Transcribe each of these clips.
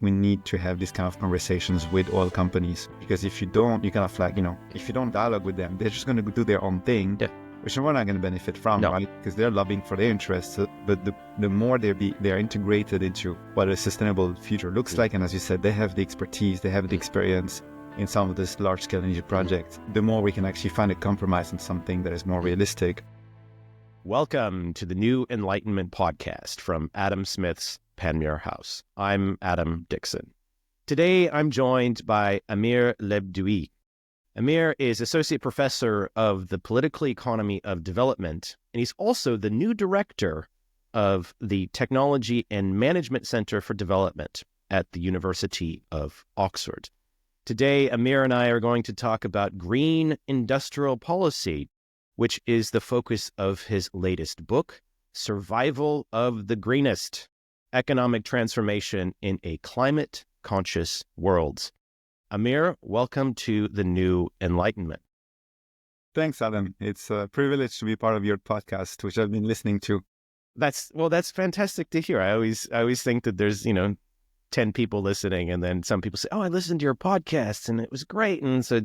we need to have these kind of conversations with oil companies, because if you don't, you kind of like, if you don't dialogue with them, they're just going to do their own thing, which we're not going to benefit from, No. right? Because they're lobbying for their interests. But the more they're integrated into what a sustainable future looks like, and as you said, they have the expertise, they have the experience in some of this large-scale energy projects, the more we can actually find a compromise on something that is more realistic. Welcome to the New Enlightenment podcast from Adam Smith's Panmure House. I'm Adam Dixon. Today, I'm joined by Amir Lebdioui. Amir is Associate Professor of the Political Economy of Development, and he's also the new Director of the Technology and Management Center for Development at the University of Oxford. Today, Amir and I are going to talk about green industrial policy, which is the focus of his latest book, Survival of the Greenest: Economic Transformation in a Climate-Conscious World. Amir, welcome to the New Enlightenment. Thanks, Adam. It's a privilege to be part of your podcast, which I've been listening to. That's fantastic to hear. I always think that there's, 10 people listening, and then some people say, "Oh, I listened to your podcast and it was great." And so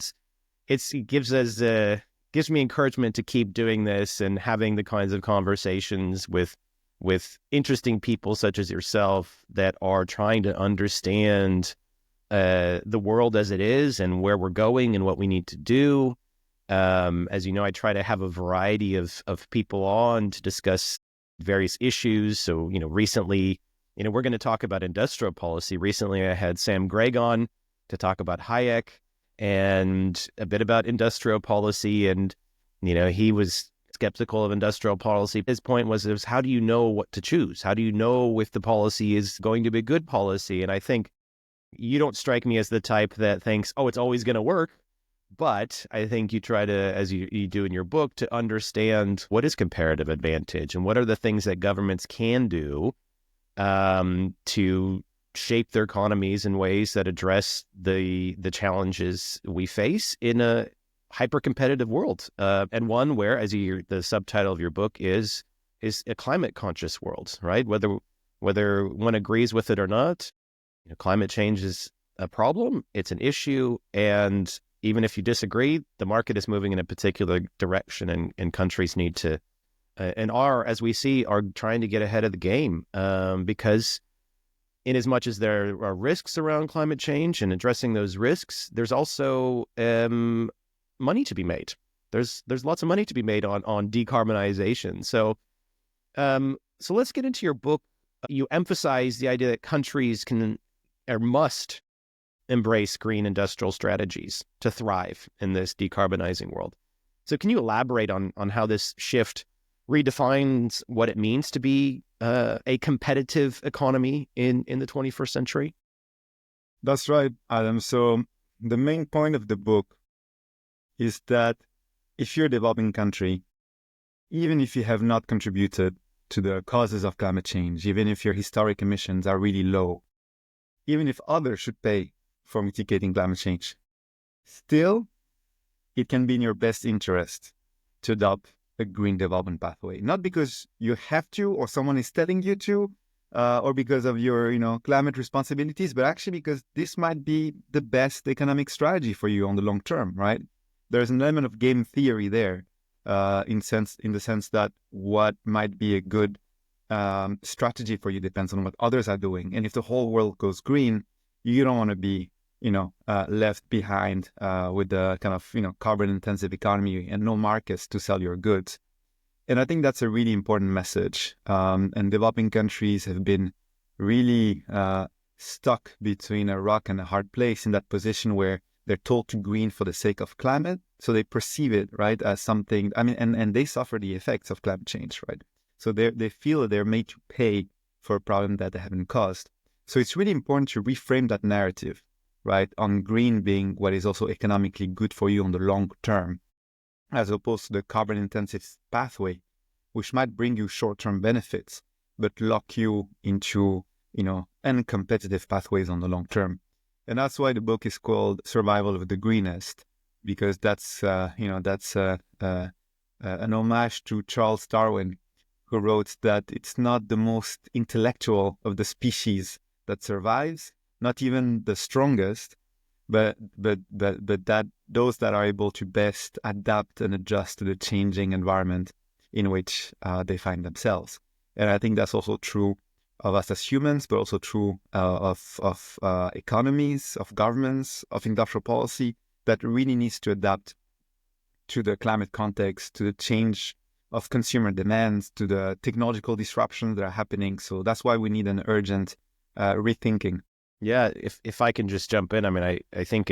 it gives me encouragement to keep doing this and having the kinds of conversations with interesting people such as yourself that are trying to understand the world as it is and where we're going and what we need to do. As you know, I try to have a variety of people on to discuss various issues. So, recently, we're going to talk about industrial policy. Recently, I had Sam Gregg on to talk about Hayek and a bit about industrial policy. And, he was skeptical of industrial policy. His point was how do you know what to choose? How do you know if the policy is going to be good policy? And I think you don't strike me as the type that thinks, oh, it's always going to work. But I think you try to, as you do in your book, to understand what is comparative advantage and what are the things that governments can do to shape their economies in ways that address the challenges we face in a hyper-competitive world, and one where, the subtitle of your book is a climate-conscious world, right? Whether one agrees with it or not, climate change is a problem, it's an issue, and even if you disagree, the market is moving in a particular direction, and countries need to, and as we see, are trying to get ahead of the game, because in as much as there are risks around climate change and addressing those risks, there's also money to be made. There's lots of money to be made on decarbonization. So let's get into your book. You emphasize the idea that countries can or must embrace green industrial strategies to thrive in this decarbonizing world. So can you elaborate on how this shift redefines what it means to be a competitive economy in the 21st century? That's right, Adam. So the main point of the book is that if you're a developing country, even if you have not contributed to the causes of climate change, even if your historic emissions are really low, even if others should pay for mitigating climate change, still, it can be in your best interest to adopt a green development pathway. Not because you have to, or someone is telling you to, or because of your, climate responsibilities, but actually because this might be the best economic strategy for you on the long term, right? There's an element of game theory there, in the sense that what might be a good strategy for you depends on what others are doing. And if the whole world goes green, you don't want to be, left behind with the kind of, carbon-intensive economy and no markets to sell your goods. And I think that's a really important message. And developing countries have been really stuck between a rock and a hard place in that position where they're told to green for the sake of climate. So they perceive it, right, as something, and they suffer the effects of climate change, right? So they feel that they're made to pay for a problem that they haven't caused. So it's really important to reframe that narrative, right, on green being what is also economically good for you on the long term, as opposed to the carbon-intensive pathway, which might bring you short-term benefits, but lock you into, uncompetitive pathways on the long term. And that's why the book is called Survival of the Greenest, because that's an homage to Charles Darwin, who wrote that it's not the most intellectual of the species that survives, not even the strongest, but that those that are able to best adapt and adjust to the changing environment in which they find themselves. And I think that's also true of us as humans, but also true of economies, of governments, of industrial policy that really needs to adapt to the climate context, to the change of consumer demands, to the technological disruptions that are happening. So that's why we need an urgent rethinking. Yeah, if I can just jump in, I mean, I think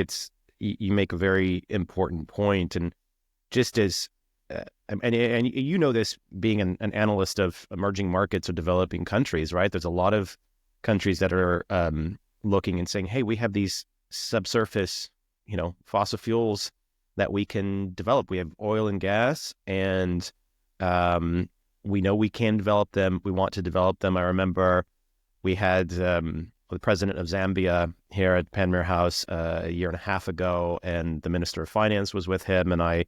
you make a very important point, and just as and you know this being an analyst of emerging markets or developing countries, right? There's a lot of countries that are looking and saying, hey, we have these subsurface, fossil fuels that we can develop. We have oil and gas, and we know we can develop them. We want to develop them. I remember we had the president of Zambia here at Panmure House a year and a half ago, and the Minister of Finance was with him, and I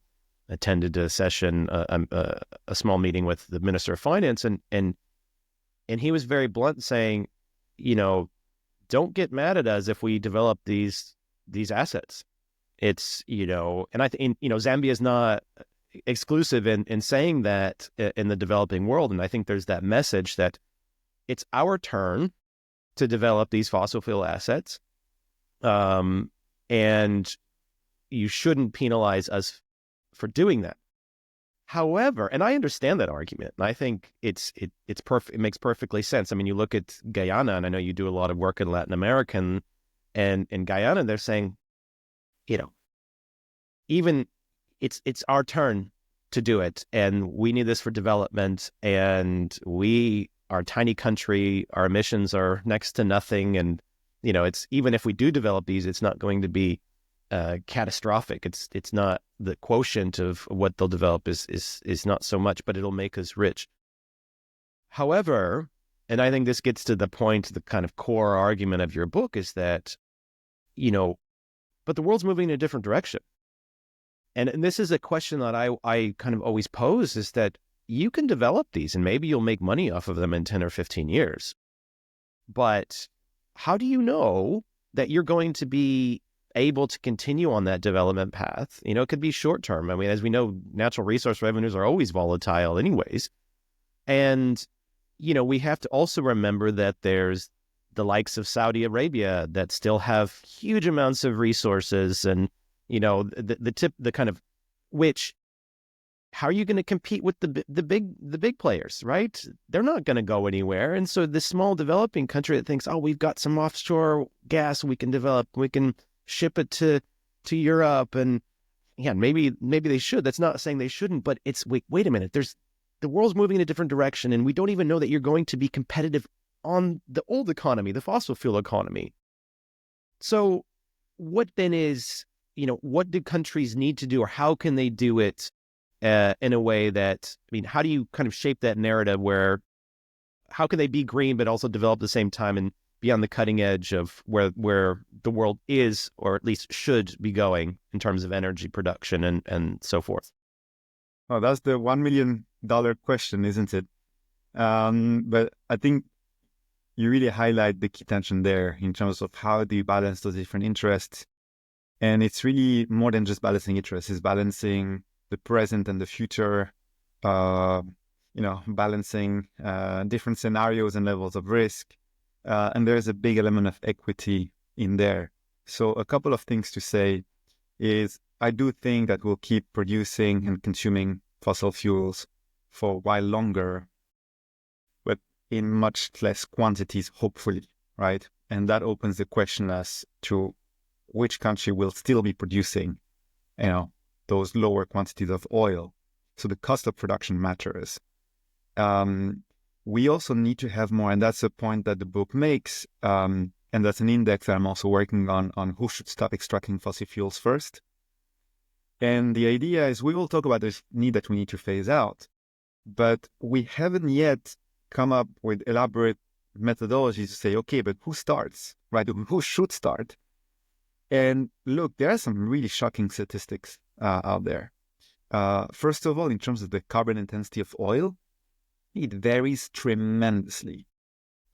attended a session, a small meeting with the Minister of Finance, and he was very blunt, saying, don't get mad at us if we develop these assets. It's, and I think, Zambia is not exclusive in saying that in the developing world, and I think there's that message that it's our turn to develop these fossil fuel assets, and you shouldn't penalize us for doing that. However, and I understand that argument, and I think it's perfect. It makes perfectly sense. I mean, you look at Guyana, and I know you do a lot of work in Latin America, and in Guyana, they're saying, even it's our turn to do it, and we need this for development, and we are a tiny country, our emissions are next to nothing, and it's, even if we do develop these, it's not going to be catastrophic. It's not, the quotient of what they'll develop is not so much, but it'll make us rich. However, and I think this gets to the point, the kind of core argument of your book is that, but the world's moving in a different direction. And this is a question that I kind of always pose, is that you can develop these and maybe you'll make money off of them in 10 or 15 years. But how do you know that you're going to be able to continue on that development path? It could be short term. I mean, as we know, natural resource revenues are always volatile anyways. And, we have to also remember that there's the likes of Saudi Arabia that still have huge amounts of resources, and, the kind of, which, how are you going to compete with the big players, right? They're not going to go anywhere. And so the small developing country that thinks, oh, we've got some offshore gas we can develop, we can ship it to Europe, and yeah, maybe they should. That's not saying they shouldn't, but it's wait a minute. The world's moving in a different direction, and we don't even know that you're going to be competitive on the old economy, the fossil fuel economy. So what then is, what do countries need to do, or how can they do it in a way that, how do you kind of shape that narrative where, how can they be green but also develop at the same time and be on the cutting edge of where the world is, or at least should be going in terms of energy production and so forth? Oh, that's the $1 million question, isn't it? But I think you really highlight the key tension there in terms of how do you balance those different interests. And it's really more than just balancing interests. It's balancing the present and the future, balancing different scenarios and levels of risk. And there's a big element of equity in there. So a couple of things to say is, I do think that we'll keep producing and consuming fossil fuels for a while longer, but in much less quantities, hopefully, right? And that opens the question as to which country will still be producing, those lower quantities of oil. So the cost of production matters. We also need to have more, and that's a point that the book makes, and that's an index that I'm also working on who should stop extracting fossil fuels first. And the idea is, we will talk about this need that we need to phase out, but we haven't yet come up with elaborate methodologies to say, okay, but who starts, right? Who should start? And look, there are some really shocking statistics out there. First of all, in terms of the carbon intensity of oil, it varies tremendously.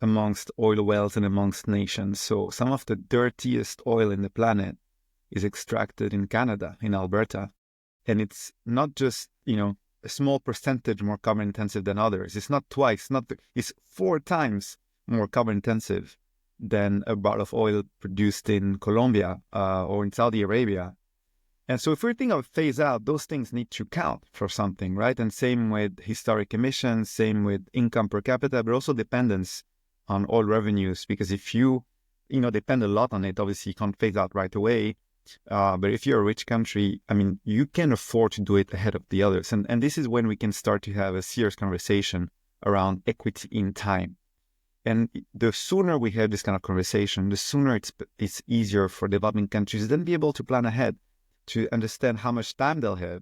amongst oil wells and amongst nations. So some of the dirtiest oil in the planet is extracted in Canada, in Alberta. And it's not just, a small percentage more carbon intensive than others. It's not twice, it's 4 times more carbon intensive than a barrel of oil produced in Colombia or in Saudi Arabia. And so if we're thinking of phase out, those things need to count for something, right? And same with historic emissions, same with income per capita, but also dependence on oil revenues. Because if you, depend a lot on it, obviously you can't phase out right away. But if you're a rich country, you can afford to do it ahead of the others. And this is when we can start to have a serious conversation around equity in time. And the sooner we have this kind of conversation, the sooner it's easier for developing countries to then be able to plan ahead, to understand how much time they'll have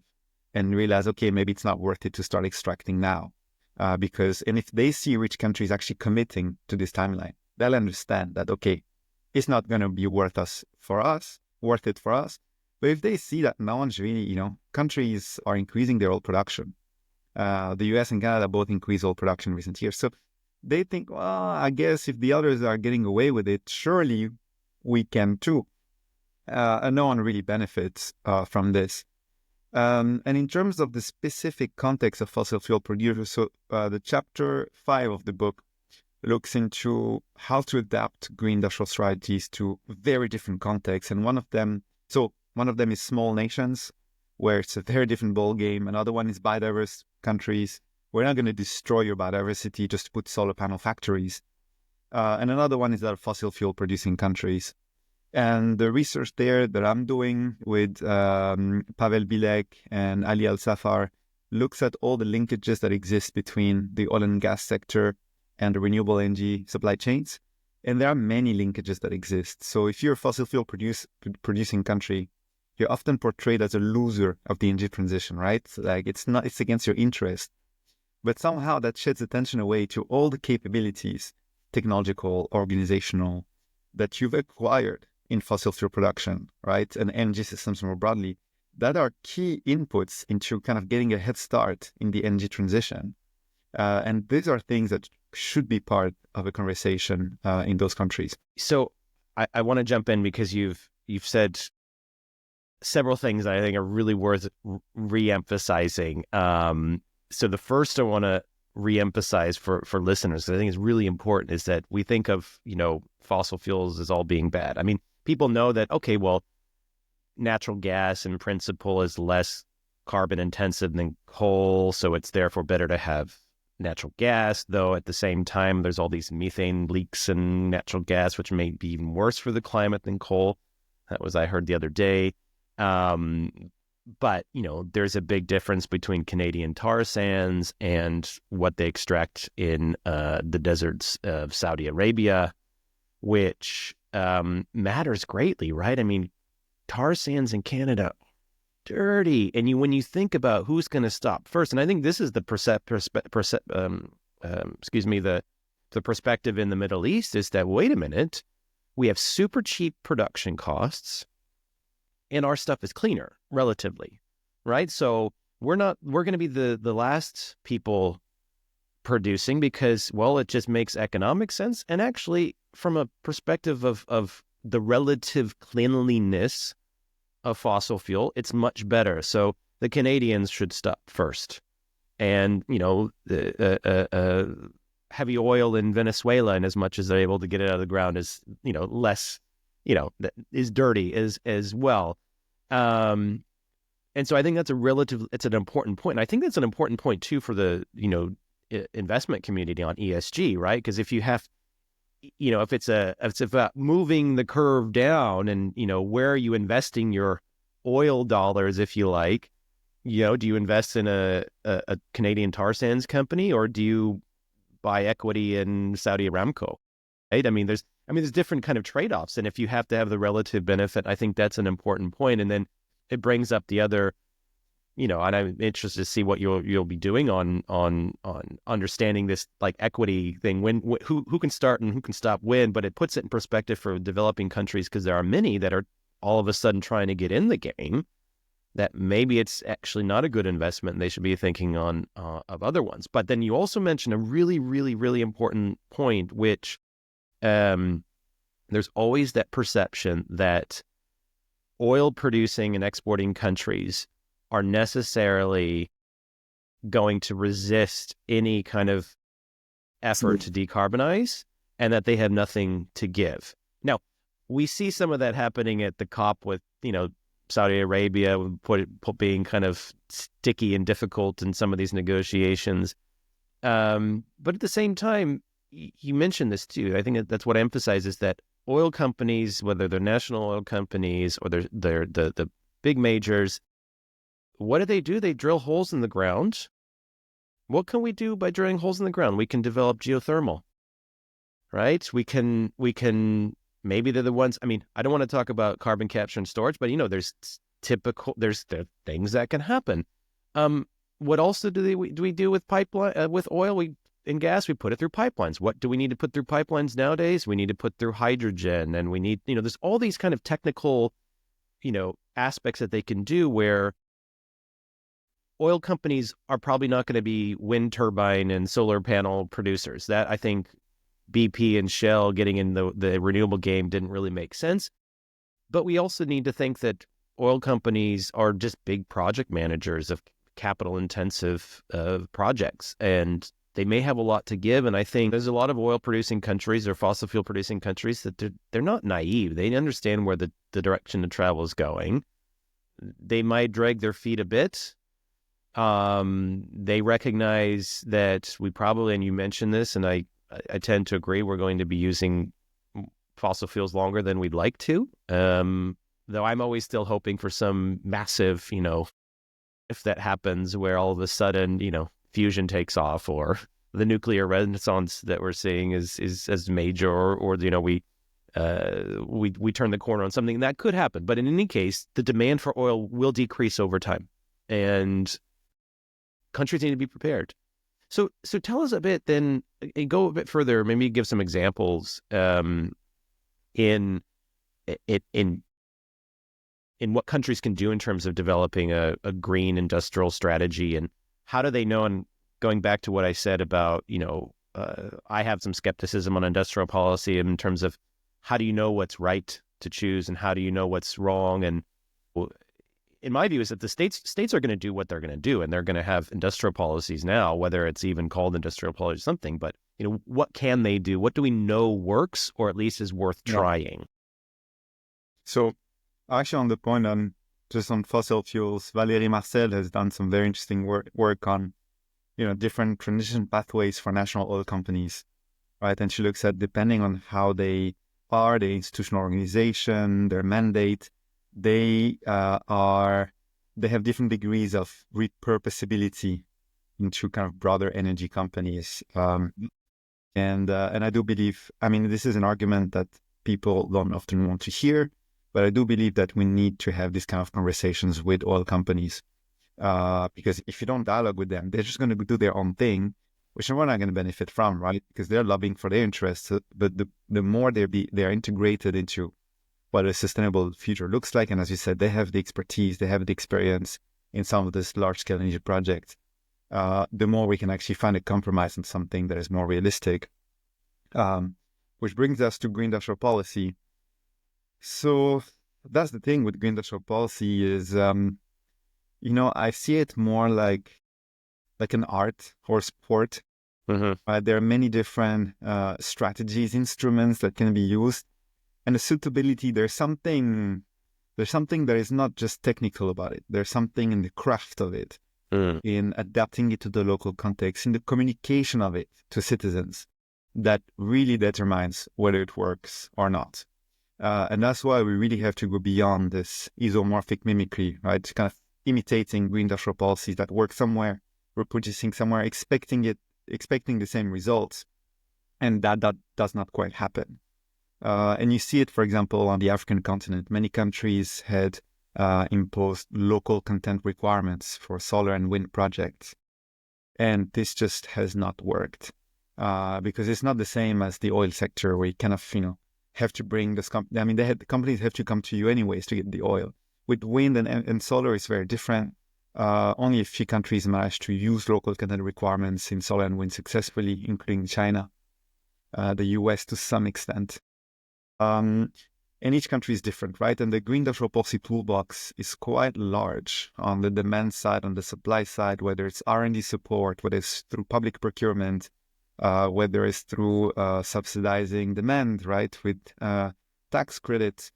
and realize, okay, maybe it's not worth it to start extracting now. And if they see rich countries actually committing to this timeline, they'll understand that, okay, it's not going to be worth it for us. But if they see that no one's really, countries are increasing their oil production. The US and Canada both increased oil production in recent years. So they think, well, I guess if the others are getting away with it, surely we can too. And no one really benefits from this. And in terms of the specific context of fossil fuel producers, so the chapter 5 of the book looks into how to adapt green industrial strategies to very different contexts. And one of them is small nations, where it's a very different ball game. Another one is biodiverse countries. We're not going to destroy your biodiversity just to put solar panel factories. And another one is that of fossil fuel producing countries. And the research there that I'm doing with Pavel Bilek and Ali Al-Safar looks at all the linkages that exist between the oil and gas sector and the renewable energy supply chains. And there are many linkages that exist. So if you're a fossil fuel producing country, you're often portrayed as a loser of the energy transition, right? Like it's against your interest. But somehow that sheds attention away to all the capabilities, technological, organizational, that you've acquired in fossil fuel production, right? And energy systems more broadly, that are key inputs into kind of getting a head start in the energy transition. And these are things that should be part of a conversation in those countries. So I want to jump in because you've said several things that I think are really worth re-emphasizing. So the first I want to re-emphasize for listeners, that I think is really important, is that we think of, fossil fuels as all being bad. I mean, people know that, okay, well, natural gas in principle is less carbon intensive than coal, so it's therefore better to have natural gas, though at the same time, there's all these methane leaks in natural gas, which may be even worse for the climate than coal. That was, I heard the other day. But, there's a big difference between Canadian tar sands and what they extract in the deserts of Saudi Arabia, which matters greatly, right? I mean, tar sands in Canada, dirty. And when you think about who's going to stop first, and I think this is the the perspective in the Middle East, is that, wait a minute, we have super cheap production costs and our stuff is cleaner relatively, right? So we're going to be the last people producing because, well, it just makes economic sense. And actually, from a perspective of the relative cleanliness of fossil fuel, it's much better. So the Canadians should stop first. And, heavy oil in Venezuela, and as much as they're able to get it out of the ground, is, less, is dirty as well. And so I think it's an important point. And I think that's an important point too for the, investment community on ESG, right? Because if you have, if it's about moving the curve down and, where are you investing your oil dollars, if you like, do you invest in a Canadian tar sands company, or do you buy equity in Saudi Aramco, right? I mean, there's different kind of trade-offs. And if you have to have the relative benefit, I think that's an important point. And then it brings up the other, and I'm interested to see what you'll be doing on understanding this, like, equity thing, who can start and who can stop when, but it puts it in perspective for developing countries, because there are many that are all of a sudden trying to get in the game. that maybe it's actually not a good investment and they should be thinking on of other ones. But then you also mentioned a really, really, really important point, which there's always that perception that oil producing and exporting countries are necessarily going to resist any kind of effort to decarbonize, and that they have nothing to give. Now, we see some of that happening at the COP with, Saudi Arabia being kind of sticky and difficult in some of these negotiations. But at the same time, you mentioned this too. I think that's what I emphasize is that oil companies, whether they're national oil companies or they're the big majors, what do? They drill holes in the ground. What can we do by drilling holes in the ground? We can develop geothermal, right? We can maybe they're the ones. I mean, I don't want to talk about carbon capture and storage, but there's the things that can happen. What also do we do with pipeline with oil and gas? We put it through pipelines. What do we need to put through pipelines nowadays? We need to put through hydrogen, and we need there's all these kind of technical aspects that they can do where oil companies are probably not going to be wind turbine and solar panel producers. That I think BP and Shell getting in the renewable game didn't really make sense. But we also need to think that oil companies are just big project managers of capital intensive projects, and they may have a lot to give. And I think there's a lot of oil producing countries or fossil fuel producing countries that they're not naive. They understand where the direction of travel is going. They might drag their feet a bit. They recognize that we probably, and you mentioned this, and I tend to agree, we're going to be using fossil fuels longer than we'd like to. Though I'm always still hoping for some massive, if that happens, where all of a sudden, fusion takes off, or the nuclear renaissance that we're seeing is as major, or we turn the corner on something that could happen. But in any case, the demand for oil will decrease over time, and countries need to be prepared. So tell us a bit then, and go a bit further, maybe give some examples in what countries can do in terms of developing a green industrial strategy, and how do they know? And going back to what I said about, I have some skepticism on industrial policy in terms of how do you know what's right to choose and how do you know what's wrong? And in my view is that the states are going to do what they're going to do, and they're going to have industrial policies now, whether it's even called industrial policy or something. But what can they do? What do we know works, or at least is worth trying? So, actually, on the point on fossil fuels, Valérie Marcel has done some very interesting work on different transition pathways for national oil companies, right? And she looks at, depending on how they are, the institutional organization, their mandate, they have different degrees of repurposability into kind of broader energy companies. And I do believe, this is an argument that people don't often want to hear, but I do believe that we need to have these kind of conversations with oil companies, because if you don't dialogue with them, they're just going to do their own thing, which we're not going to benefit from, right? Because they're lobbying for their interests. But the more they're integrated into what a sustainable future looks like, and as you said, they have the expertise, they have the experience in some of this large-scale energy projects, the more we can actually find a compromise on something that is more realistic. Which brings us to green industrial policy. So that's the thing with green industrial policy is, I see it more like an art or sport. Mm-hmm. There are many different strategies, instruments that can be used. And the suitability, there's something that is not just technical about it. There's something in the craft of it, in adapting it to the local context, in the communication of it to citizens, that really determines whether it works or not. And that's why we really have to go beyond this isomorphic mimicry, right? Kind of imitating green industrial policies that work somewhere, reproducing somewhere, expecting the same results. And that does not quite happen. And you see it, for example, on the African continent. Many countries had imposed local content requirements for solar and wind projects. And this just has not worked, because it's not the same as the oil sector, where you kind of, have to bring this the companies have to come to you anyways to get the oil. with wind and solar, it's very different. Only a few countries managed to use local content requirements in solar and wind successfully, including China, the US to some extent. And each country is different, right? And the green industrial policy toolbox is quite large on the demand side, on the supply side, whether it's R&D support, whether it's through public procurement, whether it's through subsidizing demand, right, with tax credits.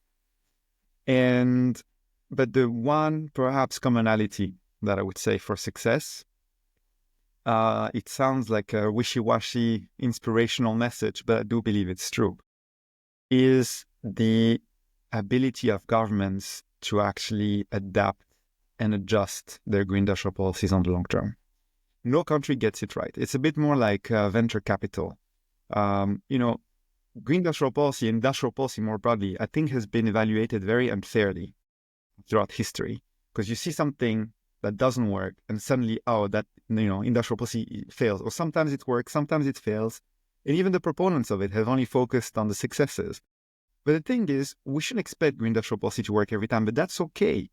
But the one perhaps commonality that I would say for success, it sounds like a wishy-washy inspirational message, but I do believe it's true, is the ability of governments to actually adapt and adjust their green industrial policies on the long term. No country gets it right. It's a bit more like venture capital. Green industrial policy more broadly, I think has been evaluated very unfairly throughout history, because you see something that doesn't work and suddenly, industrial policy fails. Or sometimes it works, sometimes it fails. And even the proponents of it have only focused on the successes. But the thing is, we shouldn't expect green industrial policy to work every time, but that's okay.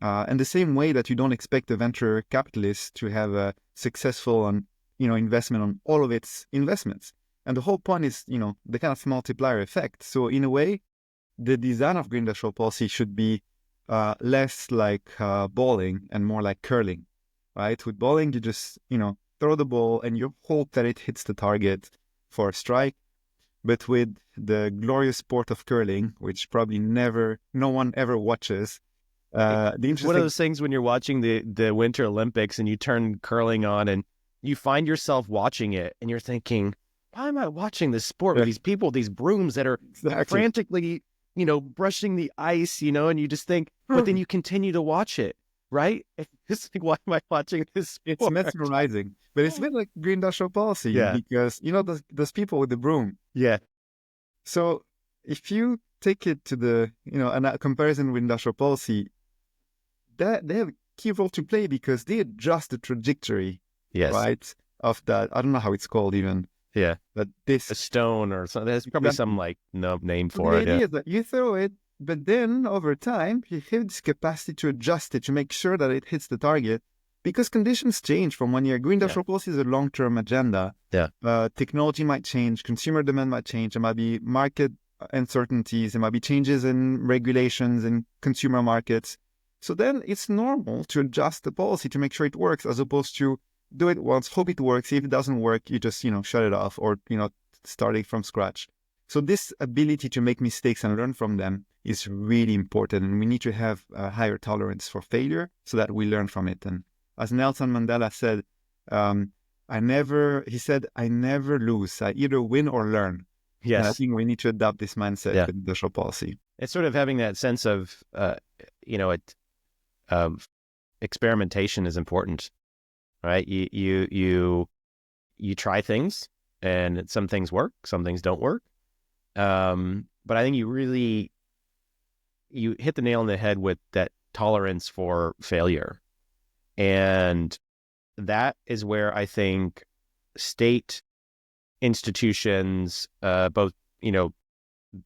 And the same way that you don't expect a venture capitalist to have a successful investment on all of its investments. And the whole point is, the kind of multiplier effect. So in a way, the design of green industrial policy should be less like bowling and more like curling, right? With bowling, you just, throw the ball and you hope that it hits the target for a strike. But with the glorious sport of curling, which probably no one ever watches, it's one of those things when you're watching the Winter Olympics and you turn curling on and you find yourself watching it and you're thinking, why am I watching this sport with these people, these brooms that are frantically, brushing the ice, and you just think, but then you continue to watch it, right? It's like, why am I watching this sport? It's mesmerizing, but it's a bit like green industrial policy, because, those people with the broom. Yeah. So if you take it to the, a comparison with industrial policy, that they have a key role to play because they adjust the trajectory, right, of that. I don't know how it's called even. Yeah. But a stone or something. There's probably some name for it. The idea is that you throw it, but then over time, you have this capacity to adjust it, to make sure that it hits the target, because conditions change from 1 year. Green industrial policy is a long-term agenda. Yeah. Technology might change, consumer demand might change, there might be market uncertainties, there might be changes in regulations in consumer markets. So then it's normal to adjust the policy to make sure it works, as opposed to do it once, hope it works. If it doesn't work, you just, shut it off or, starting from scratch. So this ability to make mistakes and learn from them is really important. And we need to have a higher tolerance for failure so that we learn from it. And as Nelson Mandela said, I never lose. I either win or learn. Yes. And I think we need to adopt this mindset with industrial policy. It's sort of having that sense of, experimentation is important, right? You try things and some things work, some things don't work. But I think you hit the nail on the head with that tolerance for failure. And that is where I think state institutions, both,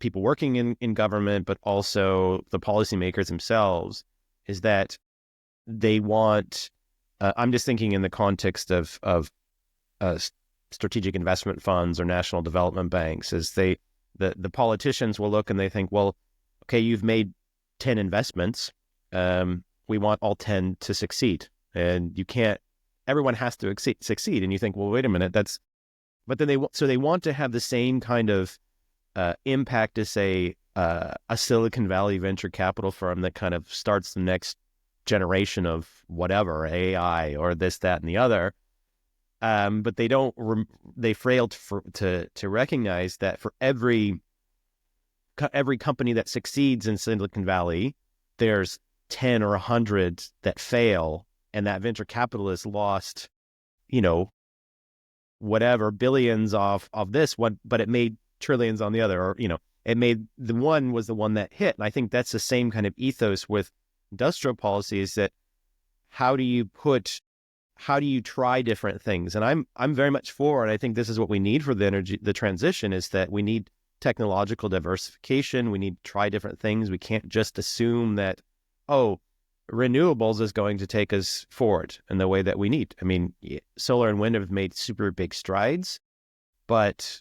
people working in government, but also the policymakers themselves, is that they want, I'm just thinking in the context of strategic investment funds or national development banks, is the politicians will look and they think, well, okay, you've made 10 investments. We want all 10 to succeed. And everyone has to succeed. And you think, well, wait a minute, but then they want to have the same kind of impact as, say, a Silicon Valley venture capital firm that kind of starts the next generation of whatever, AI or this, that, and the other. But they failed to recognize that for every company that succeeds in Silicon Valley, there's 10 or 100 that fail, and that venture capitalist lost, whatever billions of this one, but it made trillions on the other, or it made the one was the one that hit. And I think that's the same kind of ethos with industrial policy, is that how do you try different things? And I'm very much for, and I think this is what we need for the transition, is that we need technological diversification. We need to try different things. We can't just assume that oh, renewables is going to take us forward in the way that we need. I mean, solar and wind have made super big strides, but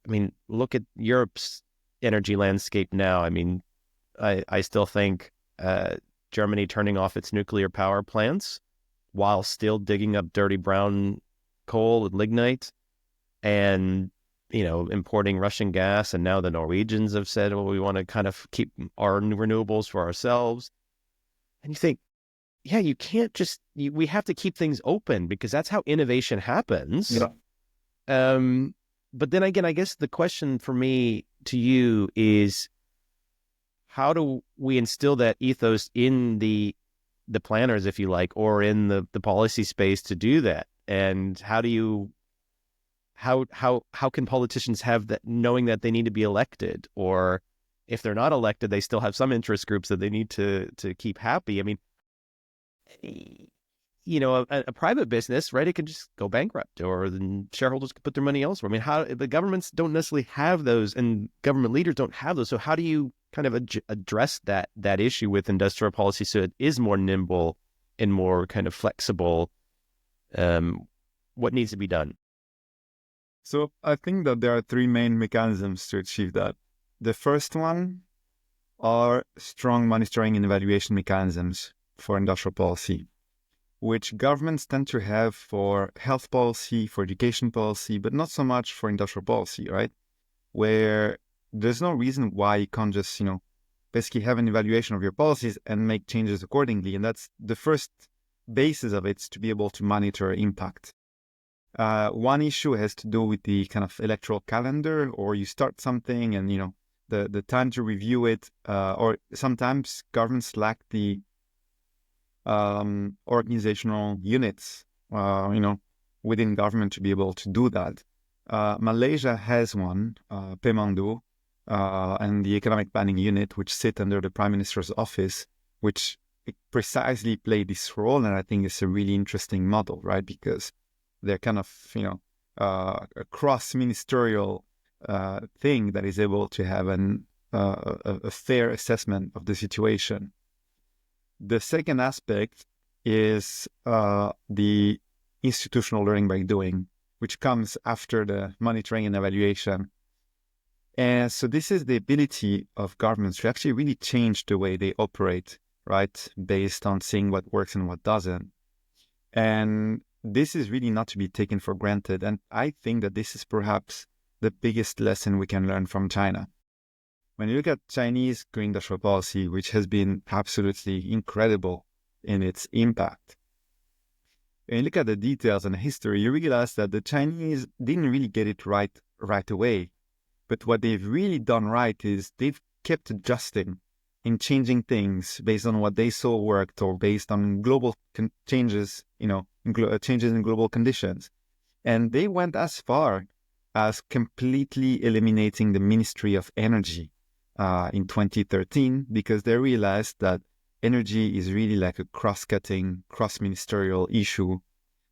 I mean, look at Europe's energy landscape now. I mean, I still think Germany turning off its nuclear power plants while still digging up dirty brown coal and lignite and, importing Russian gas. And now the Norwegians have said, well, we want to kind of keep our renewables for ourselves. And you think, yeah, you can't we have to keep things open because that's how innovation happens. Yeah. But then again, I guess the question for me to you is, how do we instill that ethos in the planners, if you like, or in the policy space to do that? And how can politicians have that, knowing that they need to be elected, or if they're not elected, they still have some interest groups that they need to keep happy? I mean, a private business, right? It can just go bankrupt, or the shareholders can put their money elsewhere. I mean, how the governments don't necessarily have those, and government leaders don't have those. So how do you kind of address that issue with industrial policy so it is more nimble and more kind of flexible? What needs to be done? So I think that there are three main mechanisms to achieve that. The first one are strong monitoring and evaluation mechanisms for industrial policy, which governments tend to have for health policy, for education policy, but not so much for industrial policy, right? Where there's no reason why you can't just, basically have an evaluation of your policies and make changes accordingly. And that's the first basis of it, is to be able to monitor impact. One issue has to do with the kind of electoral calendar, or you start something and, the time to review it, or sometimes governments lack the organizational units, within government to be able to do that. Malaysia has one, Pemandu, and the economic planning unit, which sit under the Prime Minister's office, which precisely play this role. And I think it's a really interesting model, right? Because they're kind of, a cross-ministerial thing that is able to have a fair assessment of the situation. The second aspect is the institutional learning by doing, which comes after the monitoring and evaluation. And so this is the ability of governments to actually really change the way they operate, right, based on seeing what works and what doesn't. And this is really not to be taken for granted. And I think that this is perhaps the biggest lesson we can learn from China. When you look at Chinese green industrial policy, which has been absolutely incredible in its impact, and you look at the details and the history, you realize that the Chinese didn't really get it right away. But what they've really done right is they've kept adjusting and changing things based on what they saw worked, or based on global changes, changes in global conditions. And they went as far as completely eliminating the Ministry of Energy in 2013, because they realized that energy is really like a cross-cutting, cross-ministerial issue,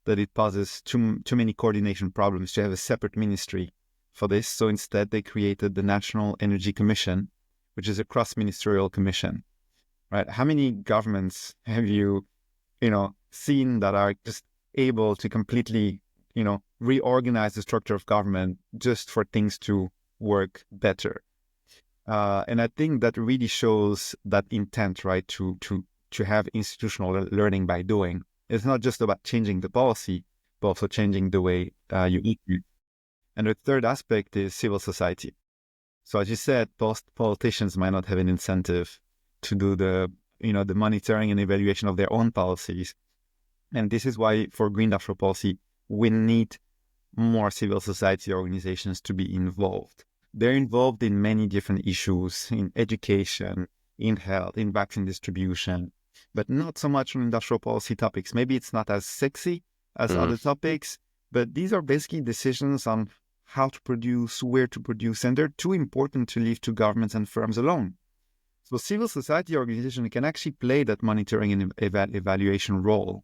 that it poses too many coordination problems to have a separate ministry for this. So instead, they created the National Energy Commission, which is a cross-ministerial commission, right? How many governments have you, seen that are just able to completely, reorganize the structure of government just for things to work better? And I think that really shows that intent, right, to have institutional learning by doing. It's not just about changing the policy, but also changing the way you eat. And the third aspect is civil society. So as you said, politicians might not have an incentive to do the monitoring and evaluation of their own policies. And this is why for green industrial policy, we need more civil society organizations to be involved. They're involved in many different issues, in education, in health, in vaccine distribution, but not so much on industrial policy topics. Maybe it's not as sexy as other topics, but these are basically decisions on how to produce, where to produce, and they're too important to leave to governments and firms alone. So civil society organization can actually play that monitoring and evaluation role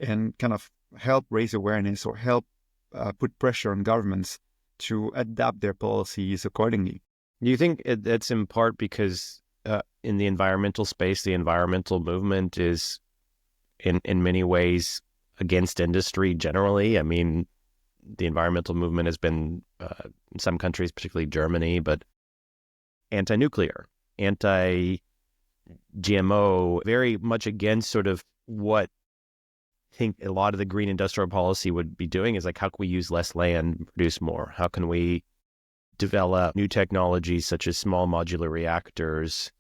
and kind of help raise awareness, or help put pressure on governments to adapt their policies accordingly. Do you think that's in part because in the environmental space, the environmental movement is in many ways against industry generally. I mean, the environmental movement has been in some countries, particularly Germany, but anti-nuclear, anti-GMO, very much against sort of what I think a lot of the green industrial policy would be doing is like, how can we use less land, produce more? How can we develop new technologies such as small modular reactors?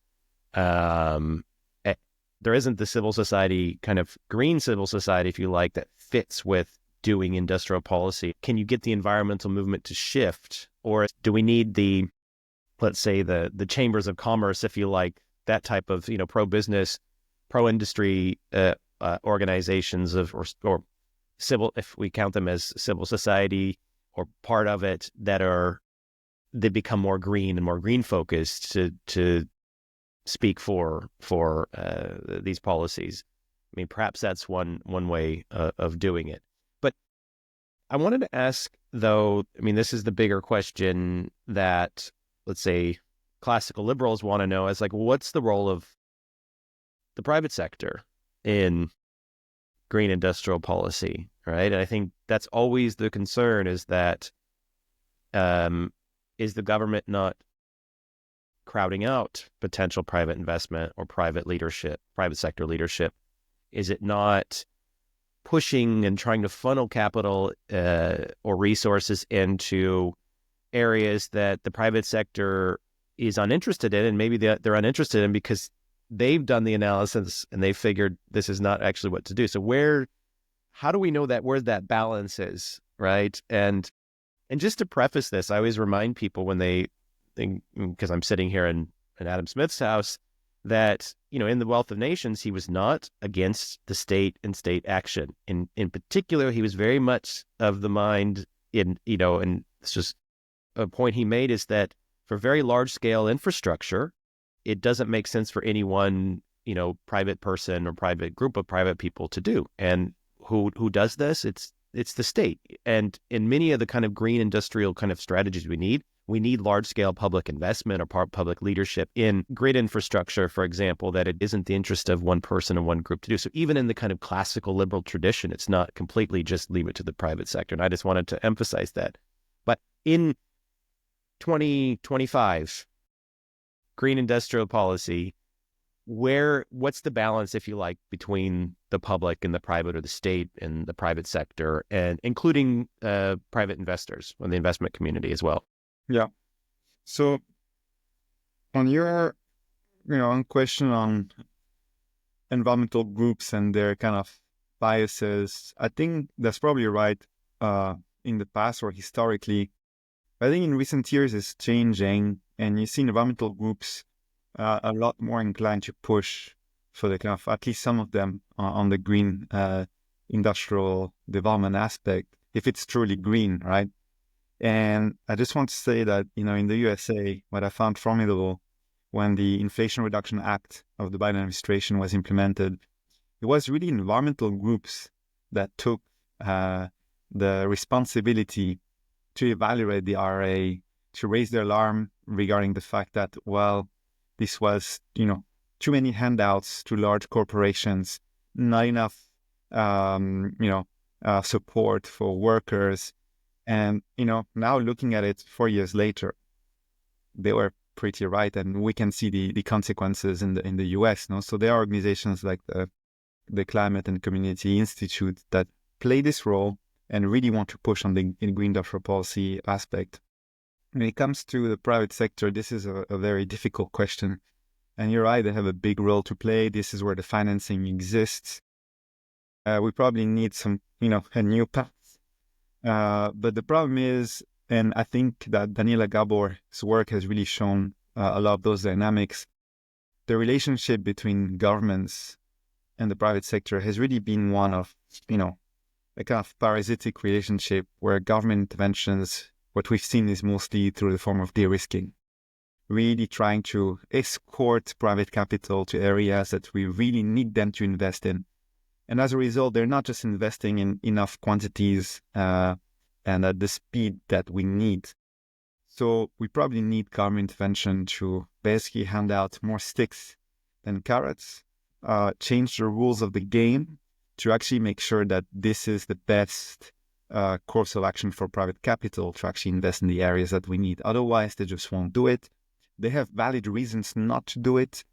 There isn't the civil society, kind of green civil society, if you like, that fits with doing industrial policy. Can you get the environmental movement to shift? Or do we need the, let's say, the chambers of commerce, if you like, that type of, pro-business, pro-industry organizations or civil, if we count them as civil society or part of it, they become more green and more green focused to speak for these policies. I mean, perhaps that's one way of doing it. But I wanted to ask, though, I mean, this is the bigger question that, let's say, classical liberals want to know is like, what's the role of the private sector in green industrial policy, right? And I think that's always the concern is that is the government not crowding out potential private investment or private sector leadership? Is it not pushing and trying to funnel capital or resources into areas that the private sector is uninterested in, and maybe they're uninterested in because they've done the analysis and they figured this is not actually what to do. So how do we know that where that balance is, right? And just to preface this, I always remind people when they think, because I'm sitting here in Adam Smith's house, that, in the Wealth of Nations, he was not against the state and state action. In particular, he was very much of the mind and it's just a point he made is that for very large scale infrastructure, it doesn't make sense for any one, private person or private group of private people to do. And who does this? It's the state. And in many of the kind of green industrial kind of strategies we need large scale public investment or public leadership in grid infrastructure, for example, that it isn't the interest of one person or one group to do. So even in the kind of classical liberal tradition, it's not completely just leave it to the private sector. And I just wanted to emphasize that. But in 2025, green industrial policy, what's the balance, if you like, between the public and the private, or the state and the private sector, and including private investors and the investment community as well? Yeah. So on your, question on environmental groups and their kind of biases, I think that's probably right in the past or historically. I think in recent years it's changing, and you see environmental groups a lot more inclined to push for the kind of, at least some of them, on the green industrial development aspect, if it's truly green, right? And I just want to say that, in the USA, what I found formidable when the Inflation Reduction Act of the Biden administration was implemented, it was really environmental groups that took the responsibility to evaluate the IRA, to raise their alarm regarding the fact that, well, this was, too many handouts to large corporations, not enough, support for workers. And, now looking at it 4 years later, they were pretty right. And we can see the consequences in the US. No? So there are organizations like the Climate and Community Institute that play this role and really want to push on the green industrial policy aspect. When it comes to the private sector, this is a very difficult question. And you're right, they have a big role to play. This is where the financing exists. We probably need some, a new path. But the problem is, and I think that Daniela Gabor's work has really shown a lot of those dynamics, the relationship between governments and the private sector has really been one of, a kind of parasitic relationship where government interventions, what we've seen is mostly through the form of de-risking, really trying to escort private capital to areas that we really need them to invest in. And as a result, they're not just investing in enough quantities and at the speed that we need. So we probably need government intervention to basically hand out more sticks than carrots, change the rules of the game to actually make sure that this is the best course of action for private capital to actually invest in the areas that we need. Otherwise, they just won't do it. They have valid reasons not to do it,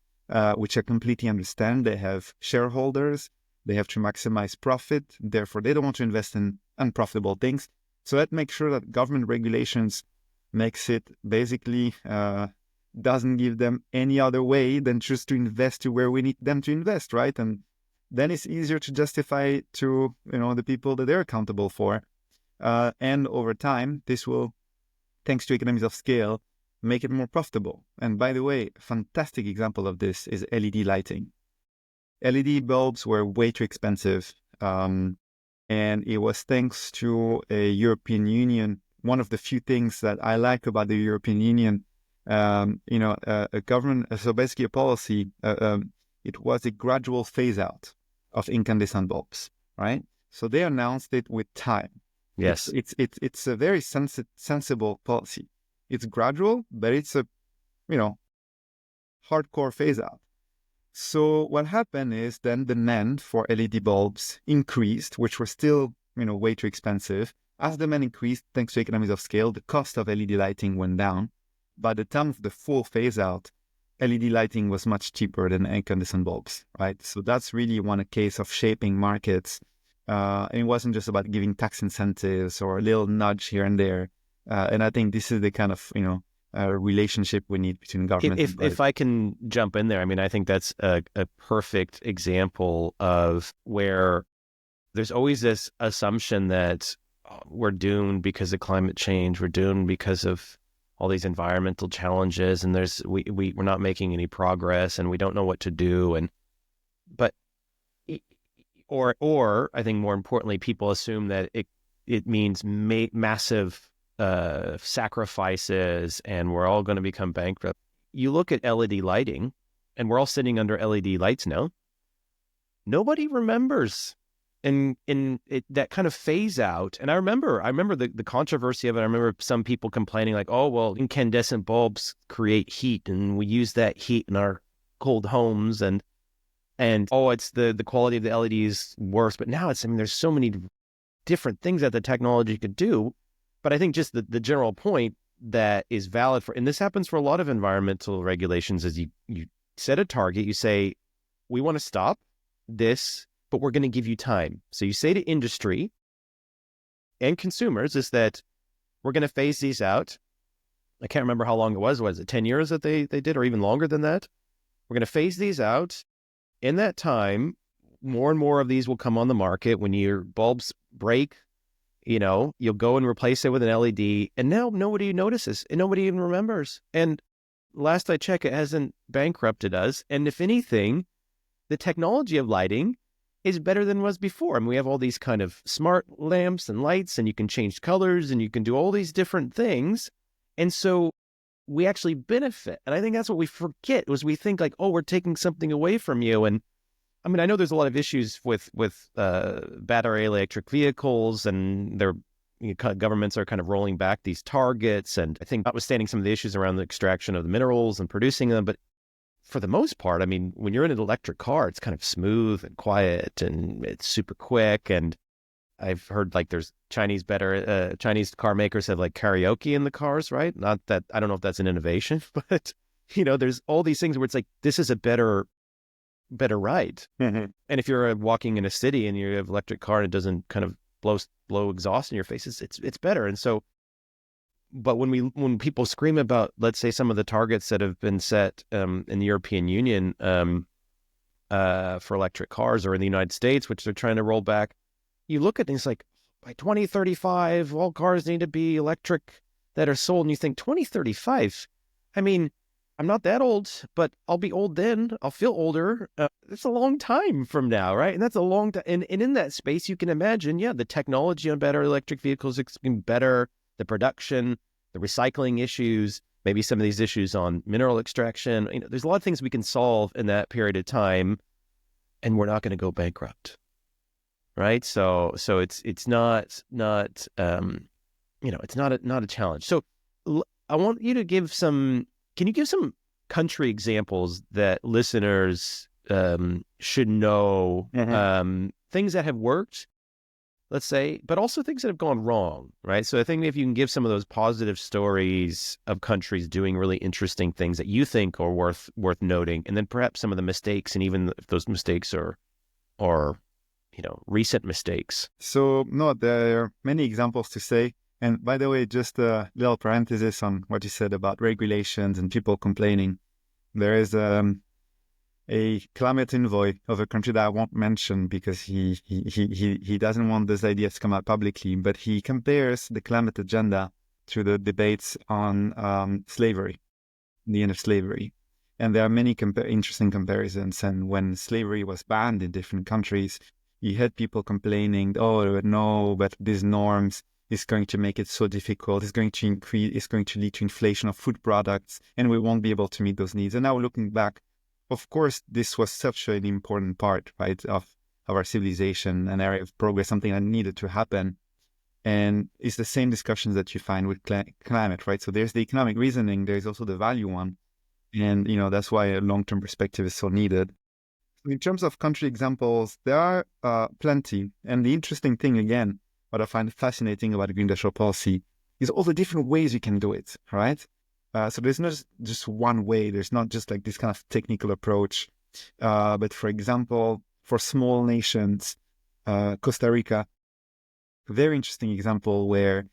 which I completely understand. They have shareholders. They have to maximize profit. Therefore, they don't want to invest in unprofitable things. So that makes sure that government regulations makes it basically doesn't give them any other way than just to invest to where we need them to invest, right? And then it's easier to justify to the people that they're accountable for. And over time, this will, thanks to economies of scale, make it more profitable. And by the way, a fantastic example of this is LED lighting. LED bulbs were way too expensive. And it was thanks to a European Union. One of the few things that I like about the European Union, a government, so basically a policy, it was a gradual phase out of incandescent bulbs, right? So they announced it with time. Yes. It's a very sensible policy. It's gradual, but it's a, hardcore phase out. So what happened is then demand for LED bulbs increased, which were still, way too expensive. As demand increased, thanks to economies of scale, the cost of LED lighting went down. By the time of the full phase out, LED lighting was much cheaper than incandescent bulbs, right? So that's really one case of shaping markets. And it wasn't just about giving tax incentives or a little nudge here and there. And I think this is the kind of, relationship we need between government and private. If I can jump in there, I mean, I think that's a perfect example of where there's always this assumption that we're doomed because of climate change, we're doomed because of all these environmental challenges, and we're not making any progress, and we don't know what to do, or I think more importantly, people assume that it means massive sacrifices, and we're all going to become bankrupt. You look at LED lighting, and we're all sitting under LED lights now. Nobody remembers in that kind of phase out. And I remember the controversy of it. I remember some people complaining like, oh, well, incandescent bulbs create heat, and we use that heat in our cold homes, and oh, it's the quality of the LED is worse. But now there's so many different things that the technology could do. But I think just the general point that is valid and this happens for a lot of environmental regulations, is you set a target, you say, we want to stop this, but we're going to give you time. So you say to industry and consumers is that we're going to phase these out. I can't remember how long it was. Was it 10 years that they did, or even longer than that? We're going to phase these out. In that time, more and more of these will come on the market. When your bulbs break, you'll go and replace it with an LED, and now nobody notices and nobody even remembers. And last I checked, it hasn't bankrupted us. And if anything, the technology of lighting is better than was before. I mean, we have all these kind of smart lamps and lights, and you can change colors, and you can do all these different things. And so we actually benefit. And I think that's what we forget, was we think like, oh, we're taking something away from you. And I mean, I know there's a lot of issues with battery electric vehicles, and governments are kind of rolling back these targets. And I think notwithstanding some of the issues around the extraction of the minerals and producing them, but for the most part, I mean, when you're in an electric car, it's kind of smooth and quiet, and it's super quick. And I've heard like there's Chinese car makers have like karaoke in the cars, right? Not that, I don't know if that's an innovation, but there's all these things where it's like, this is a better ride. Mm-hmm. And if you're walking in a city and you have an electric car and it doesn't kind of blow exhaust in your faces, it's better. And so, but when people scream about, let's say, some of the targets that have been set in the European Union for electric cars, or in the United States, which they're trying to roll back, you look at things like, by 2035, all cars need to be electric that are sold, and you think 2035, I mean, I'm not that old, but I'll be old then. I'll feel older. It's a long time from now, right? And that's a long time. And in that space, you can imagine, the technology on battery electric vehicles is better, the production, the recycling issues, maybe some of these issues on mineral extraction. There's a lot of things we can solve in that period of time, and we're not going to go bankrupt, right? So it's not it's not a challenge. So I want you to give some. Can you give some country examples that listeners should know? Things that have worked, let's say, but also things that have gone wrong, right? So I think if you can give some of those positive stories of countries doing really interesting things that you think are worth noting, and then perhaps some of the mistakes, and even if those mistakes are recent mistakes. So no, there are many examples to say. And by the way, just a little parenthesis on what you said about regulations and people complaining. There is a climate envoy of a country that I won't mention because he doesn't want this idea to come out publicly, but he compares the climate agenda to the debates on slavery, the end of slavery. And there are many interesting comparisons. And when slavery was banned in different countries, you had people complaining, oh, no, but these norms is going to make it so difficult. It's going to lead to inflation of food products, and we won't be able to meet those needs. And now looking back, of course, this was such an important part, right, of our civilization, an area of progress, something that needed to happen. And it's the same discussions that you find with climate, right? So there's the economic reasoning, there's also the value one. And, that's why a long-term perspective is so needed. In terms of country examples, there are plenty. And the interesting thing, again, what I find fascinating about green industrial policy is all the different ways you can do it, right? So there's not just one way. There's not just like this kind of technical approach. But for example, for small nations, Costa Rica, very interesting example where,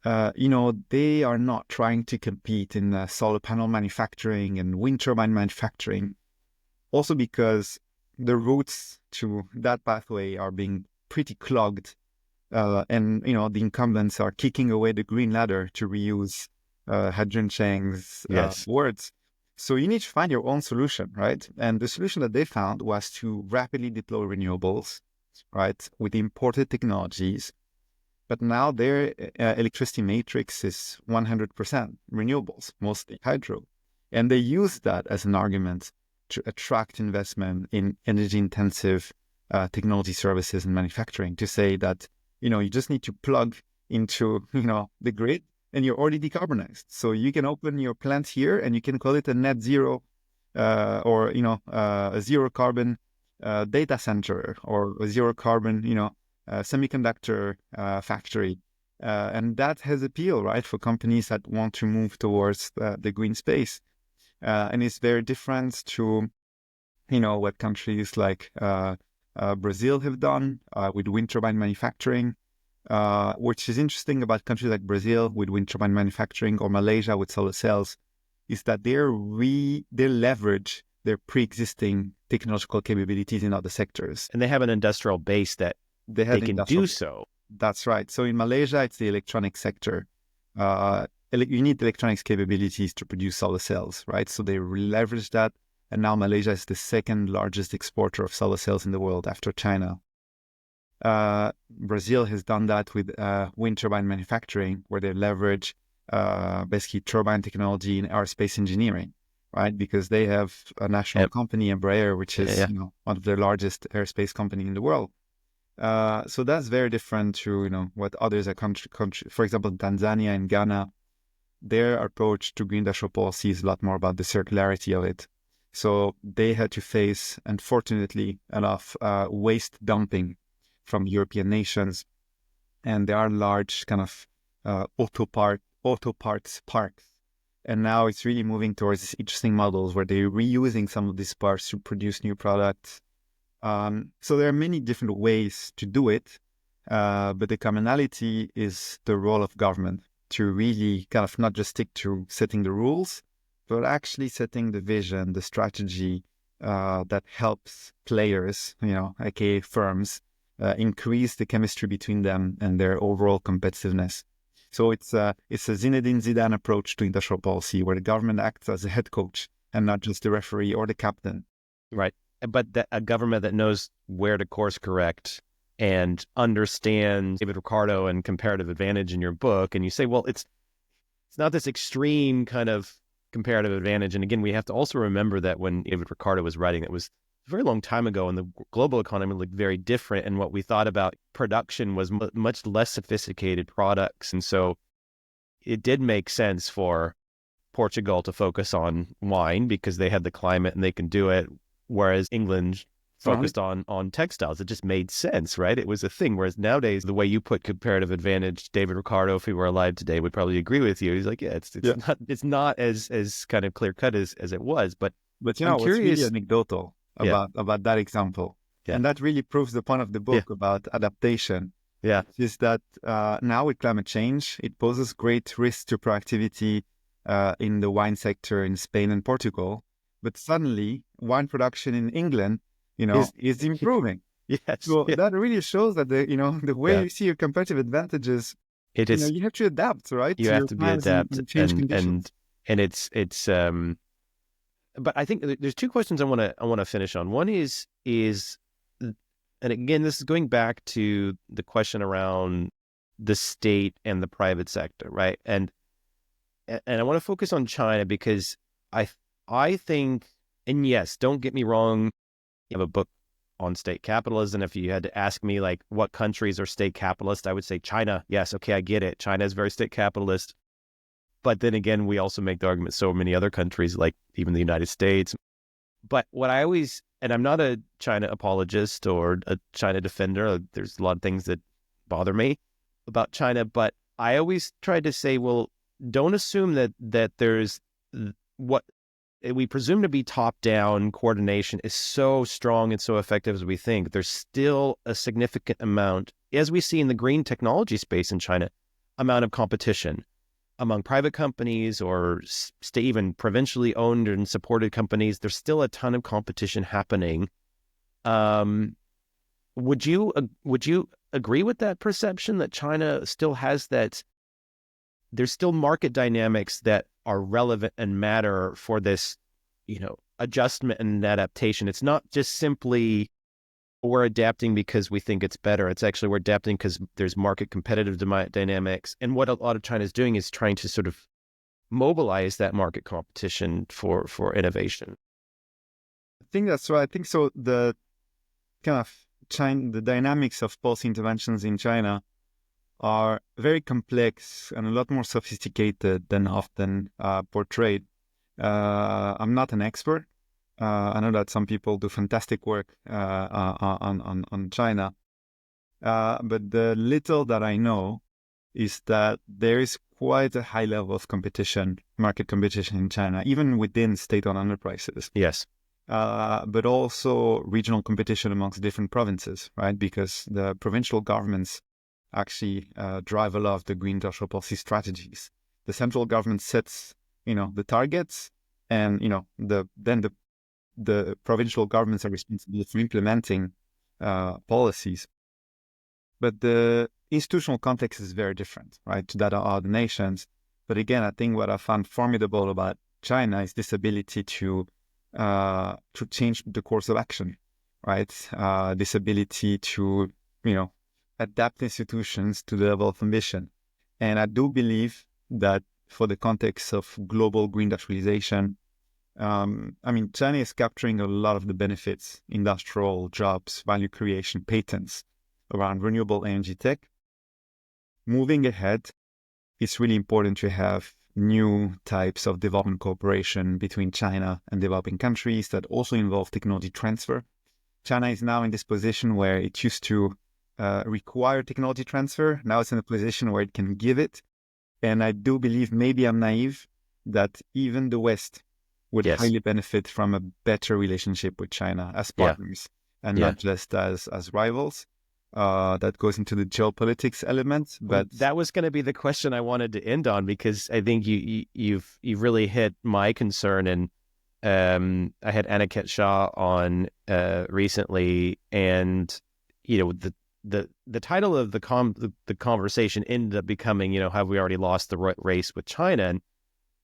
they are not trying to compete in solar panel manufacturing and wind turbine manufacturing. Also because the routes to that pathway are being pretty clogged. And, the incumbents are kicking away the green ladder, to reuse Hadjun Cheng's words. So you need to find your own solution, right? And the solution that they found was to rapidly deploy renewables, right, with imported technologies. But now their electricity matrix is 100% renewables, mostly hydro. And they use that as an argument to attract investment in energy-intensive technology services and manufacturing, to say that, you just need to plug into, the grid and you're already decarbonized. So you can open your plant here and you can call it a net zero or, a zero carbon data center, or a zero carbon, semiconductor factory. And that has appeal, right, for companies that want to move towards the green space. And it's very different to, what countries like Brazil have done with wind turbine manufacturing, which is interesting about countries like Brazil with wind turbine manufacturing, or Malaysia with solar cells, is that they leverage their pre-existing technological capabilities in other sectors. And they have an industrial base that they can do so. That's right. So in Malaysia, it's the electronic sector. You need electronics capabilities to produce solar cells, right? So they leverage that. And now Malaysia is the second largest exporter of solar cells in the world after China. Brazil has done that with wind turbine manufacturing, where they leverage basically turbine technology in aerospace engineering, right? Because they have a national company, Embraer, which is one of the largest aerospace company in the world. So that's very different to what others are country. For example, Tanzania and Ghana, their approach to green industrial policy is a lot more about the circularity of it. So they had to face, unfortunately, a lot of waste dumping from European nations, and there are large kind of auto parts parks. And now it's really moving towards these interesting models where they're reusing some of these parts to produce new products. So there are many different ways to do it, but the commonality is the role of government to really kind of not just stick to setting the rules, but actually setting the vision, the strategy that helps players, aka firms, increase the chemistry between them and their overall competitiveness. So it's a Zinedine Zidane approach to industrial policy, where the government acts as a head coach and not just the referee or the captain. Right. But a government that knows where to course correct and understands David Ricardo and comparative advantage in your book. And you say, well, it's not this extreme kind of comparative advantage. And again, we have to also remember that when David Ricardo was writing, it was a very long time ago, and the global economy looked very different. And what we thought about production was much less sophisticated products. And so it did make sense for Portugal to focus on wine because they had the climate and they can do it, whereas England focused on textiles. It just made sense, right? It was a thing. Whereas nowadays, the way you put comparative advantage, David Ricardo, if he were alive today, would probably agree with you. He's like, yeah, it's not as kind of clear cut as it was. But But I'm what's really curious. anecdotal Yeah. about that example, Yeah. and that really proves the point of the book about adaptation, Yeah. is that now with climate change, it poses great risk to productivity in the wine sector in Spain and Portugal. But suddenly, wine production in England, is improving. Yes. So that really shows that the way Yeah. you see your competitive advantages, It is. you have to adapt, right, You to have your to be plans adapt and change conditions. and it's but I think there's two questions I want to finish on. One is and again, this is going back to the question around the state and the private sector, right? And I want to focus on China because I think, and yes, don't get me wrong, you have a book on state capitalism. If you had to ask me like what countries are state capitalist, I would say China. Yes, okay, I get it. China is very state capitalist. But then again, we also make the argument so many other countries, like even the United States. But what I always, and I'm not a China apologist or a China defender. There's a lot of things that bother me about China, but I always try to say, well, don't assume that there's what we presume to be top-down coordination is so strong and so effective as we think. There's still a significant amount, as we see in the green technology space in China, amount of competition among private companies or even provincially owned and supported companies. There's still a ton of competition happening. Would you agree with that perception that China still has that? There's still market dynamics that are relevant and matter for this, adjustment and adaptation. It's not just simply we're adapting because we think it's better. It's actually we're adapting because there's market competitive dynamics. And what a lot of China is doing is trying to sort of mobilize that market competition for innovation. I think that's right. I think so. The kind of the dynamics of policy interventions in China are very complex and a lot more sophisticated than often portrayed. I'm not an expert. I know that some people do fantastic work on China, but the little that I know is that there is quite a high level of competition, market competition in China, even within state-owned enterprises. Yes. But also regional competition amongst different provinces, right? Because the provincial governments actually drive a lot of the green industrial policy strategies. The central government sets, the targets, and the provincial governments are responsible for implementing policies. But the institutional context is very different, right, to that of other nations. But again, I think what I found formidable about China is this ability to change the course of action, right? This ability to, adapt institutions to the level of ambition. And I do believe that for the context of global green industrialization, China is capturing a lot of the benefits, industrial jobs, value creation, patents around renewable energy tech. Moving ahead, it's really important to have new types of development cooperation between China and developing countries that also involve technology transfer. China is now in this position where it used to require technology transfer. Now it's in a position where it can give it. And I do believe, maybe I'm naive, that even the West would highly benefit from a better relationship with China as partners and not just as rivals. That goes into the geopolitics element, but that was going to be the question I wanted to end on, because I think you've really hit my concern. And I had Aniket Shah on recently, and the title of the conversation ended up becoming, have we already lost the race with China?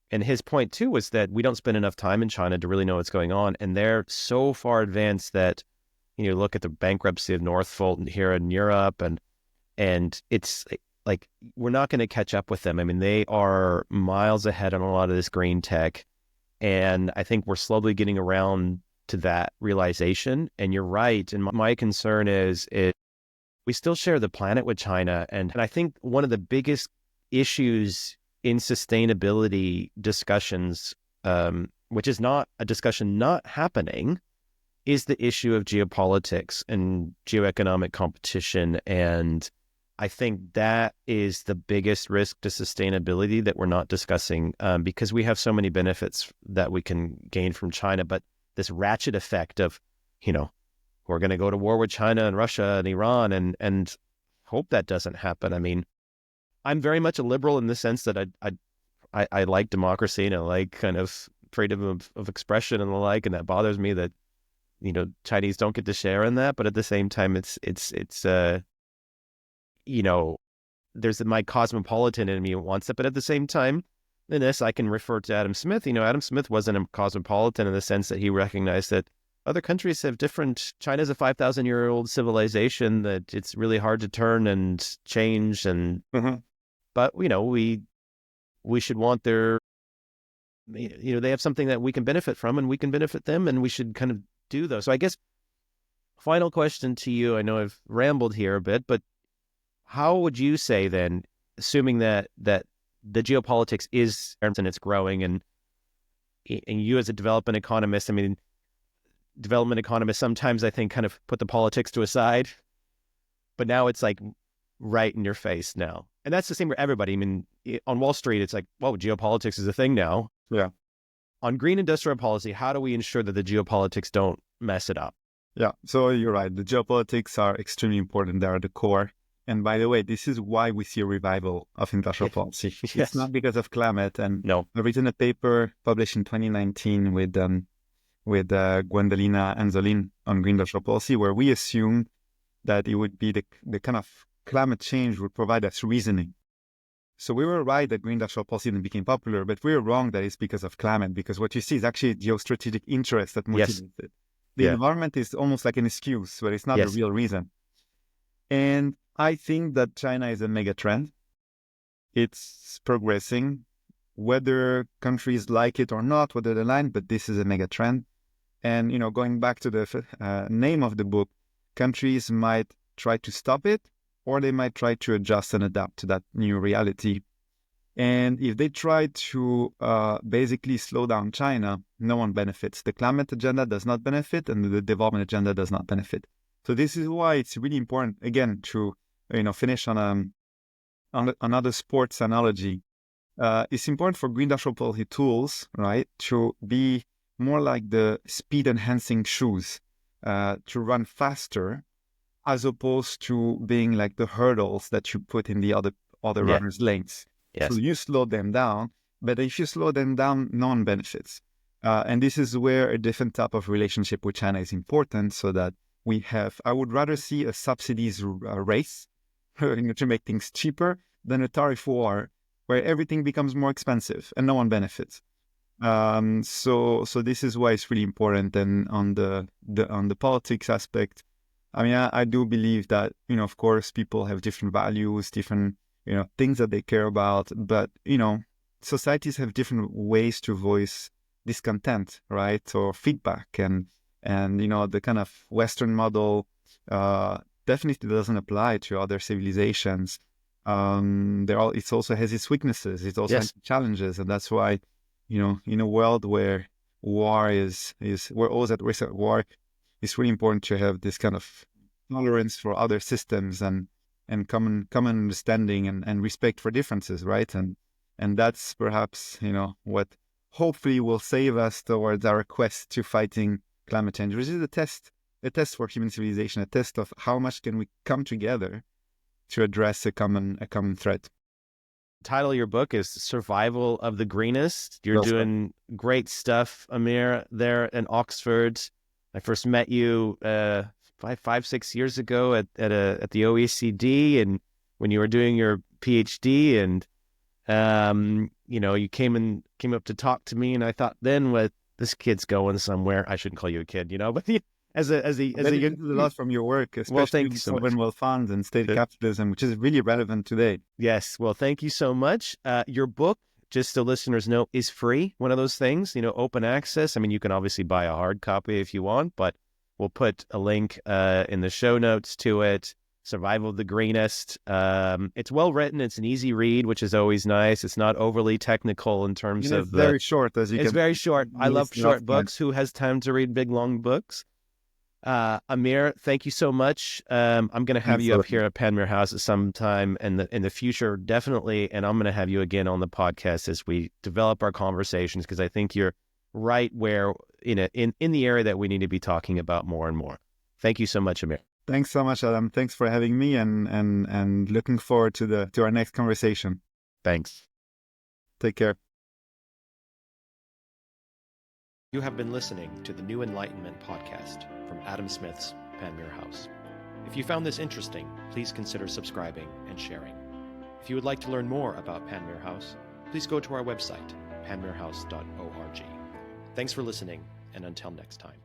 And his point too was that we don't spend enough time in China to really know what's going on, and they're so far advanced that look at the bankruptcy of Northvolt here in Europe, and it's like we're not going to catch up with them. I mean, they are miles ahead on a lot of this green tech, and I think we're slowly getting around to that realization. And you're right. And my concern is we still share the planet with China, and I think one of the biggest issues in sustainability discussions, which is not a discussion not happening, is the issue of geopolitics and geoeconomic competition. And I think that is the biggest risk to sustainability that we're not discussing, because we have so many benefits that we can gain from China. But this ratchet effect of, we're going to go to war with China and Russia and Iran, and hope that doesn't happen. I mean, I'm very much a liberal in the sense that I like democracy, and I like kind of freedom of expression and the like, and that bothers me that Chinese don't get to share in that. But at the same time, it's there's my cosmopolitan in me who wants it. But at the same time, in this, I can refer to Adam Smith. Adam Smith wasn't a cosmopolitan in the sense that he recognized that other countries have different. China's a 5,000-year-old civilization that it's really hard to turn and change. And but we should want their, they have something that we can benefit from, and we can benefit them, and we should kind of do those. So I guess final question to you. I know I've rambled here a bit, but how would you say then, assuming that the geopolitics is and it's growing, and you as a development economist, I mean, development economists sometimes I think kind of put the politics to a side, but now it's like right in your face now. And that's the same for everybody. I mean, on Wall Street, it's like, whoa, geopolitics is a thing now. Yeah. On green industrial policy, how do we ensure that the geopolitics don't mess it up? Yeah, so you're right. The geopolitics are extremely important. They are the core. And by the way, this is why we see a revival of industrial policy. Yes. It's not because of climate. And No. I've written a paper published in 2019 with Gwendolina Anzolin on green industrial policy, where we assume that it would be the kind of climate change would provide us reasoning. So we were right that green industrial policy then became popular, but we were wrong that it's because of climate, because what you see is actually geostrategic interest that motivates it. The environment is almost like an excuse, but it's not the real reason. And I think that China is a mega trend. It's progressing, whether countries like it or not, whether they like, but this is a mega trend. And, going back to the name of the book, countries might try to stop it, or they might try to adjust and adapt to that new reality. And if they try to basically slow down China, no one benefits. The climate agenda does not benefit, and the development agenda does not benefit. So this is why it's really important, again, to finish on another sports analogy. It's important for green industrial policy tools, right, to be more like the speed-enhancing shoes, to run faster, as opposed to being like the hurdles that you put in the other runners' lanes. Yes. So you slow them down, but if you slow them down, no one benefits. And this is where a different type of relationship with China is important, so that I would rather see a subsidies race to make things cheaper than a tariff war where everything becomes more expensive and no one benefits. So this is why it's really important. And on the politics aspect, I mean, I do believe that, of course, people have different values, different, things that they care about, but, societies have different ways to voice discontent, right? Or feedback. And the kind of Western model definitely doesn't apply to other civilizations. It also has its weaknesses. It also has challenges. And that's why, in a world where we're always at risk of war, it's really important to have this kind of tolerance for other systems and common understanding and respect for differences, right? And that's perhaps, what hopefully will save us towards our quest to fighting climate change, which is a test for human civilization, a test of how much can we come together to address a common threat. The title of your book is Survival of the Greenest. You're doing great stuff, Amir, there in Oxford. I first met you 5-6 years ago at the OECD, and when you were doing your PhD, and you came up to talk to me, and I thought then, what, this kid's going somewhere. I shouldn't call you a kid, but as a lot from your work, especially thank you so much. Sovereign wealth funds and state capitalism, which is really relevant today. Yes, well, thank you so much. Your book, just so listeners know, is free. One of those things, open access. I mean, you can obviously buy a hard copy if you want, but we'll put a link in the show notes to it. Survival of the Greenest. It's well written. It's an easy read, which is always nice. It's not overly technical in terms And of it's very short, as you It's can. very short. I love It's short not books. Who has time to read big, long books? Amir, thank you so much. I'm going to have Thanks you a up lot. here at Panmure House at some time in the future, definitely. And I'm going to have you again on the podcast as we develop our conversations, because I think you're right where in the area that we need to be talking about more and more. Thank you so much, Amir. Thanks so much, Adam. Thanks for having me, and looking forward to our next conversation. Thanks. Take care. You have been listening to the New Enlightenment podcast from Adam Smith's Panmure House. If you found this interesting, please consider subscribing and sharing. If you would like to learn more about Panmure House, please go to our website, panmurehouse.org. Thanks for listening, and until next time.